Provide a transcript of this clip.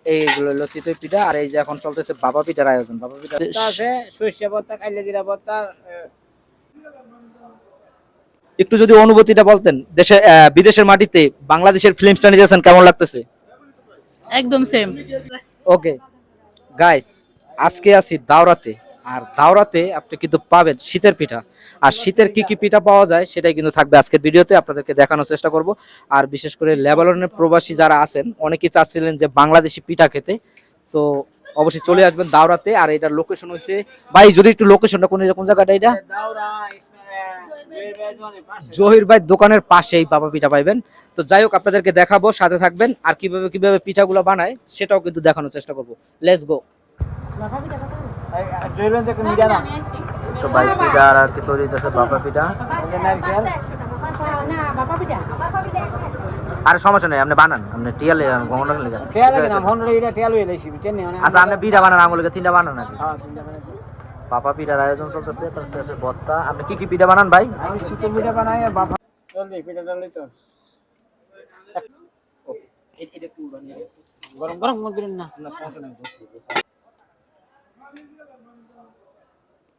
এইগুলো হলো চিতই পিঠা। আর এই যে এখন চলতেছে বাবা পিঠার আয়োজন। বাবা পিঠা আছে সরিষা ভর্তা, কাইলে জিরা ভর্তা। একটু যদি অনুভূতিটা বলতেন, দেশে বিদেশের মাটিতে বাংলাদেশের ফিল্মসটা নিয়েছেন, কেমন লাগতেছে? একদম সেম। ওকে গাইস, আজকে আছি দাওরাতে। আর দাওরাতে আপনি কিন্তু পাবেন শীতের পিঠা। আর শীতের কি কি পিঠা পাওয়া যায় সেটাই কিন্তু থাকবে আজকের ভিডিওতে, আপনাদেরকে দেখানোর চেষ্টা করব। আর বিশেষ করে লেবাননের প্রবাসী যারা আছেন অনেকেই চাচ্ছিলেন যে বাংলাদেশি পিঠা খেতে, তো অবশ্যই চলে আসবেন দাওরাতে। আর এটার লোকেশন হচ্ছে, ভাই যদি একটু লোকেশনটা কোন জায়গাটা এটা? জহির ভাই দোকানের পাশেই বাবা পিঠা পাইবেন। তো যাই হোক, আপনাদেরকে দেখাবো, সাথে থাকবেন। আর কিভাবে কিভাবে পিঠাগুলো বানায় সেটাও কিন্তু দেখানোর চেষ্টা করব। Let's go. তো ভাই পিঠা আর কি তৈরি হইতেছে, বাবা পিঠা। আর সমস্যা নেই, আপনি বানান, আপনি টিয়ালে গহনা লেগে আচ্ছা, আপনি পিঠা বানান, আঙুলকে তিনটা বানান নাকি? বাবা পিঠার আয়োজন চলতেছে, শেষে ভর্তা। আপনি কি কি পিঠা বানান ভাই? আমি শীতের পিঠা বানাই, বাবা জলদি পিঠাটা লই তো। গরম গরম মন্দির না, সমস্যা নাই।